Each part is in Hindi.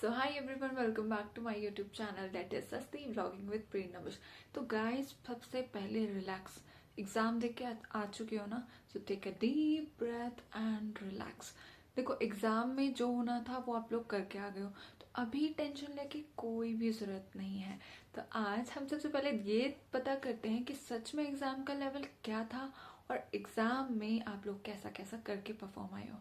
So hi everyone, welcome back to my YouTube channel that is Sasti vlogging with Prerna. तो गाइस, सबसे पहले रिलैक्स। एग्जाम देख के आ चुके हो ना, so take a deep breath and relax. देखो, एग्जाम में जो होना था वो आप लोग करके आ गए हो, तो अभी टेंशन लेके कोई भी जरूरत नहीं है। तो आज हम सबसे पहले ये पता करते हैं कि सच में एग्जाम का लेवल क्या था और एग्जाम में आप लोग कैसा कैसा करके परफॉर्म आए हो।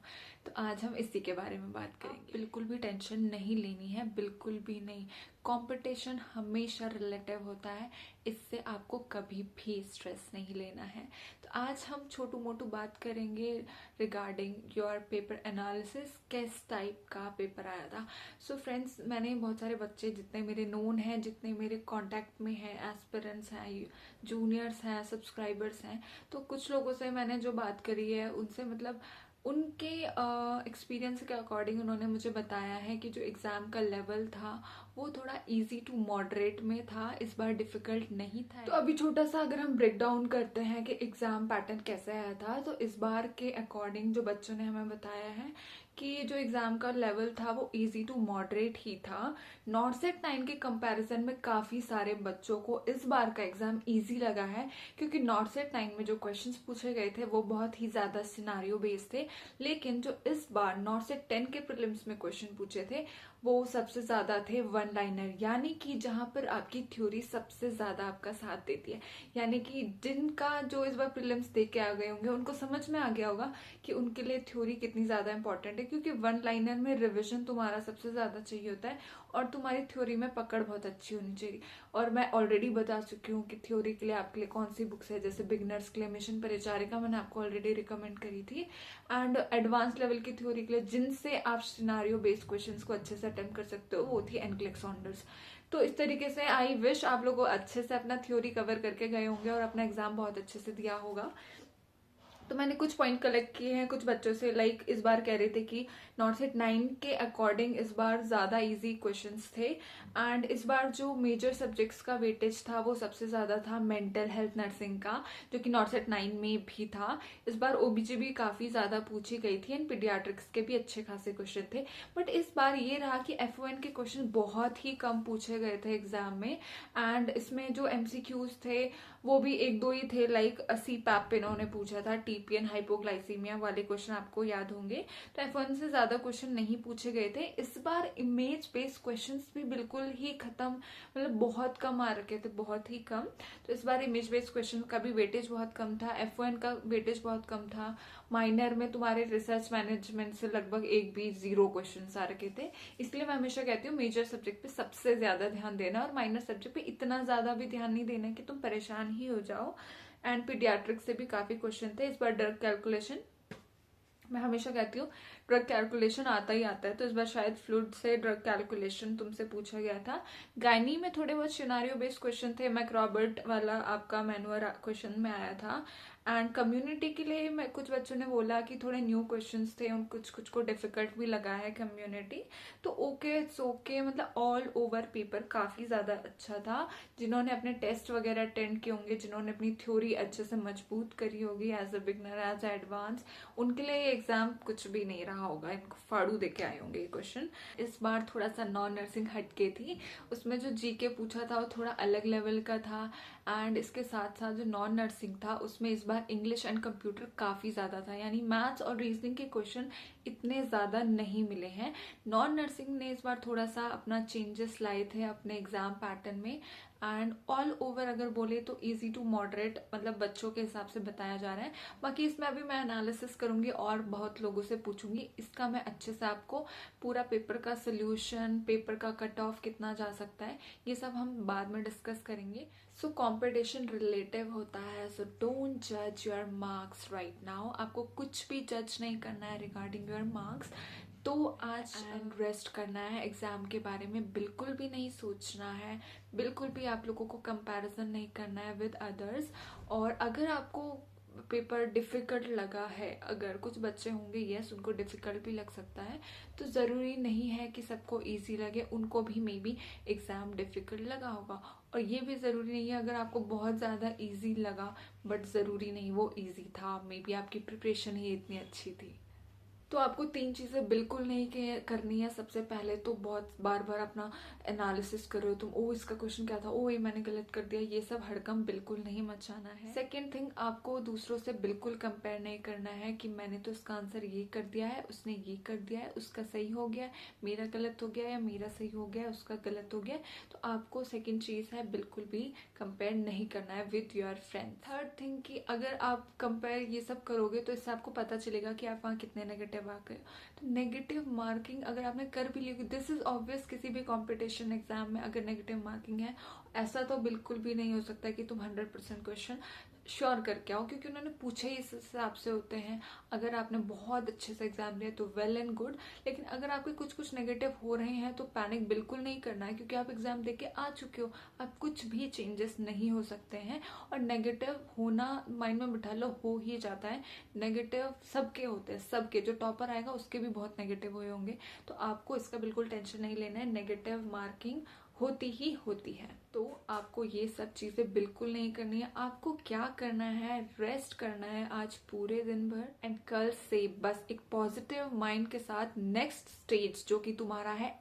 तो आज हम इसी के बारे में बात करेंगे। बिल्कुल भी टेंशन नहीं लेनी है, बिल्कुल भी नहीं। कंपटीशन हमेशा रिलेटिव होता है, इससे आपको कभी भी स्ट्रेस नहीं लेना है। तो आज हम छोटू मोटू बात करेंगे रिगार्डिंग योर पेपर एनालिसिस, किस टाइप का पेपर आया था। सो फ्रेंड्स, मैंने बहुत सारे बच्चे जितने मेरे नोन हैं, जितने मेरे कांटेक्ट में हैं, एस्पिरेंट्स हैं, जूनियर्स हैं, सब्सक्राइबर्स हैं, तो कुछ लोगों से मैंने जो बात करी है उनसे मतलब उनके एक्सपीरियंस के अकॉर्डिंग उन्होंने मुझे बताया है कि जो एग्ज़ाम का लेवल था वो थोड़ा इजी टू मॉडरेट में था, इस बार डिफ़िकल्ट नहीं था। तो अभी छोटा सा अगर हम ब्रेक डाउन करते हैं कि एग्ज़ाम पैटर्न कैसे आया था, तो इस बार के अकॉर्डिंग जो बच्चों ने हमें बताया है कि जो एग्ज़ाम का लेवल था वो इजी टू मॉडरेट ही था। नॉट सेट 9 के कंपैरिजन में काफ़ी सारे बच्चों को इस बार का एग्ज़ाम इजी लगा है, क्योंकि नॉट सेट 9 में जो क्वेश्चंस पूछे गए थे वो बहुत ही ज़्यादा सिनारियो बेस्ड थे, लेकिन जो इस बार नॉट सेट 10 के प्रीलिम्स में क्वेश्चन पूछे थे वो सबसे ज्यादा थे वन लाइनर, यानी कि जहां पर आपकी थ्योरी सबसे ज्यादा आपका साथ देती है। यानी कि जिनका जो इस बार प्रीलिम्स दे के आ गए होंगे उनको समझ में आ गया होगा कि उनके लिए थ्योरी कितनी ज्यादा इंपॉर्टेंट है, क्योंकि वन लाइनर में रिविजन तुम्हारा सबसे ज्यादा चाहिए होता है और तुम्हारी थ्योरी में पकड़ बहुत अच्छी होनी चाहिए। और मैं ऑलरेडी बता चुकी हूँ कि थ्योरी के लिए आपके लिए कौन सी बुक्स है। जैसे बिगनर्स के लिए मिशन परिचारिका मैंने आपको ऑलरेडी रिकमेंड करी थी, एंड एडवांस लेवल की थ्योरी के लिए जिनसे आप सिनारियो बेस्ड क्वेश्चंस को अच्छे से अटेम्प्ट कर सकते हो वो थी एनक्लेक सॉन्डर्स। तो इस तरीके से आई विश आप लोग अच्छे से अपना थ्योरी कवर करके गए होंगे और अपना एग्जाम बहुत अच्छे से दिया होगा। तो मैंने कुछ पॉइंट कलेक्ट किए हैं कुछ बच्चों से, लाइक इस बार कह रहे थे कि नॉट सेट 9 के अकॉर्डिंग इस बार ज्यादा इजी क्वेश्चंस थे, एंड इस बार जो मेजर सब्जेक्ट्स का वेटेज था वो सबसे ज्यादा था मेंटल हेल्थ नर्सिंग का, जो कि नॉट सेट 9 में भी था। इस बार ओबीजी भी काफी ज्यादा पूछी गई थी एंड पीडियाट्रिक्स के भी अच्छे खासे क्वेश्चन थे। बट इस बार ये रहा कि एफओएन के क्वेश्चन बहुत ही कम पूछे गए थे एग्जाम में, एंड इसमें जो एमसीक्यूज थे वो भी एक दो ही थे, लाइक सीपैप इन्होंने पूछा था, टीपीएन हाइपोग्लाइसीमिया वाले क्वेश्चन आपको याद होंगे। तो F1 से ज्यादा क्वेश्चन नहीं पूछे गए थे। इस बार इमेज बेस्ड क्वेश्चंस भी बिल्कुल ही खत्म, मतलब बहुत कम आ रखे थे, बहुत ही कम। तो इस बार इमेज बेस्ड क्वेश्चन का भी वेटेज बहुत कम था, F1 का वेटेज बहुत कम था। माइनर में तुम्हारे रिसर्च मैनेजमेंट से लगभग एक भी 0 क्वेश्चन आ रखे थे। इसलिए मैं हमेशा कहती हूँ मेजर सब्जेक्ट पे सबसे ज्यादा ध्यान देना और माइनर सब्जेक्ट पे इतना ज्यादा भी ध्यान नहीं देना कि तुम परेशान ही हो जाओ। एंड पीडियाट्रिक्स से भी काफी क्वेश्चन थे। इस बार ड्रग कैलकुलेशन, मैं हमेशा कहती हूँ ड्रग कैलकुलेशन आता ही आता है, तो इस बार शायद फ्लूइड से ड्रग कैलकुलेशन तुमसे पूछा गया था। गायनी में थोड़े बहुत सिनारियो बेस्ड क्वेश्चन थे, मैक्रॉबर्ट वाला आपका मैनुअर क्वेश्चन में आया था। एंड कम्युनिटी के लिए मैं कुछ बच्चों ने बोला कि थोड़े न्यू क्वेश्चंस थे, उन कुछ कुछ को डिफिकल्ट भी लगा है कम्युनिटी। तो ओके, इट्स ओके, मतलब ऑल ओवर पेपर काफी ज्यादा अच्छा था। जिन्होंने अपने टेस्ट वगैरह अटेंड किए होंगे, जिन्होंने अपनी थ्योरी अच्छे से मजबूत करी होगी as a beginner as a advance, उनके लिए ये एग्जाम कुछ भी नहीं रहा होगा, इनको फाड़ू देके आए होंगे ये क्वेश्चन। इस बार थोड़ा सा नॉन नर्सिंग हटके थी, उसमें जो जीके पूछा था वो थोड़ा अलग लेवल का था। एंड इसके साथ साथ जो नॉन नर्सिंग था उसमें इस बार इंग्लिश एंड कंप्यूटर काफी ज्यादा था, यानी मैथ्स और रीजनिंग के क्वेश्चन इतने ज्यादा नहीं मिले हैं। नॉन नर्सिंग ने इस बार थोड़ा सा अपना चेंजेस लाए थे अपने एग्जाम पैटर्न में। एंड ऑल ओवर अगर बोले तो इजी टू मॉडरेट, मतलब बच्चों के हिसाब से बताया जा रहा है। बाकी इसमें अभी मैं एनालिसिस करूंगी और बहुत लोगों से पूछूंगी, इसका मैं अच्छे से आपको पूरा पेपर का सोल्यूशन, पेपर का कट ऑफ कितना जा सकता है, ये सब हम बाद में डिस्कस करेंगे। सो कंपटीशन रिलेटिव होता है, सो डोंट जज योर मार्क्स राइट नाउ। आपको कुछ भी जज नहीं करना है रिगार्डिंग योर मार्क्स। तो आज एंड रेस्ट करना है, एग्जाम के बारे में बिल्कुल भी नहीं सोचना है, बिल्कुल भी आप लोगों को कंपैरिजन नहीं करना है विद अदर्स। और अगर आपको पेपर डिफिकल्ट लगा है, अगर कुछ बच्चे होंगे यस उनको डिफिकल्ट भी लग सकता है, तो जरूरी नहीं है कि सबको इजी लगे, उनको भी मे बी एग्जाम डिफिकल्ट लगा होगा। और ये भी जरूरी नहीं है अगर आपको बहुत ज्यादा इजी लगा, बट जरूरी नहीं वो इजी था, मे बी आपकी प्रिपरेशन ही इतनी अच्छी थी। तो आपको 3 चीजें बिल्कुल नहीं करनी है। सबसे पहले तो बहुत बार बार अपना एनालिसिस करो तुम, ओ इसका क्वेश्चन क्या था, ओ ये मैंने गलत कर दिया, ये सब हड़कंप बिल्कुल नहीं मचाना है। सेकेंड थिंग, आपको दूसरों से बिल्कुल कंपेयर नहीं करना है कि मैंने तो इसका आंसर ये कर दिया है, उसने ये कर दिया है, उसका सही हो गया, मेरा गलत हो गया, या मेरा सही हो गया उसका गलत हो गया। तो आपको सेकेंड चीज है बिल्कुल भी कंपेयर नहीं करना है with your friend. Third thing कि अगर आप कंपेयर ये सब करोगे तो इससे आपको पता चलेगा कि आप वहाँ कितने नेगेटिव आ गए। तो नेगेटिव मार्किंग अगर आपने कर भी ली, दिस इज ऑब्वियस, किसी भी कंपटीशन एग्जाम में अगर नेगेटिव मार्किंग है, ऐसा तो बिल्कुल भी नहीं हो सकता कि तुम 100% क्वेश्चन श्योर करके आओ, क्योंकि उन्होंने पूछे ही इस हिसाब से होते हैं। अगर आपने बहुत अच्छे से एग्जाम दिया तो वेल एंड गुड, लेकिन अगर आपके कुछ कुछ नेगेटिव हो रहे हैं तो पैनिक बिल्कुल नहीं करना है, क्योंकि आप एग्जाम देके आ चुके हो, अब कुछ भी चेंजेस नहीं हो सकते हैं। और नेगेटिव होना माइंड में बिठा लो, हो ही जाता है। नेगेटिव सबके होते हैं, सबके, जो टॉपर आएगा उसके भी बहुत नेगेटिव हुए होंगे, तो आपको इसका बिल्कुल टेंशन नहीं लेना है। नेगेटिव मार्किंग होती ही होती है, तो आपको ये सब चीजें बिल्कुल नहीं करनी है। आपको क्या करना है, रेस्ट करना है आज पूरे दिन भर, एंड कल से बस एक पॉजिटिव माइंड के साथ नेक्स्ट स्टेज जो कि तुम्हारा है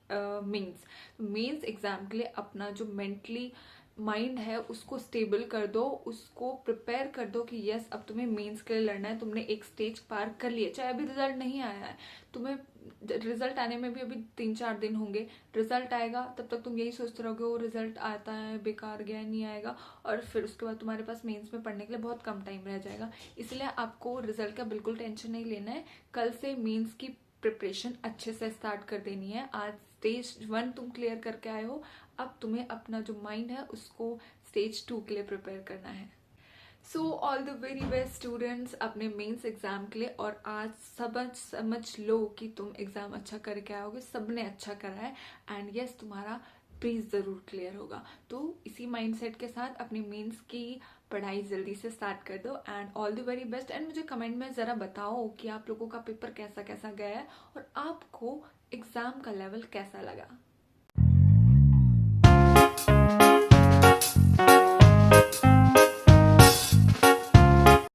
मेंस एग्जाम के लिए अपना जो मेंटली माइंड है उसको स्टेबल कर दो, उसको प्रिपेयर कर दो कि यस अब तुम्हें मेंस के लिए लड़ना है। तुमने एक स्टेज पार कर लिया, चाहे अभी रिजल्ट नहीं आया है, तुम्हें रिजल्ट आने में भी अभी 3-4 दिन होंगे। रिजल्ट आएगा तब तक तुम यही सोचते रहोगे वो रिजल्ट आता है, बेकार गया, नहीं आएगा, और फिर उसके बाद तुम्हारे पास मेंस में पढ़ने के लिए बहुत कम टाइम रह जाएगा। इसलिए आपको रिजल्ट का बिल्कुल टेंशन नहीं लेना है। कल से मेंस की प्रिपरेशन अच्छे से स्टार्ट कर देनी है। आज स्टेज 1 तुम क्लियर करके आए हो, अब तुम्हें अपना जो माइंड है उसको स्टेज 2 के लिए प्रिपेयर करना है। So all the very best students अपने मेंस एग्जाम के लिए। और आज समझ लो कि तुम एग्जाम अच्छा करके आओगे, सबने अच्छा करा है, एंड यस तुम्हारा प्रीज जरूर क्लियर होगा। तो इसी माइंडसेट के साथ अपनी मेंस की पढ़ाई जल्दी से स्टार्ट कर दो, and all the very best. And मुझे कमेंट में जरा बताओ कि आप लोगों का पेपर कैसा कैसा गया है और आपको एग्जाम का लेवल कैसा लगा।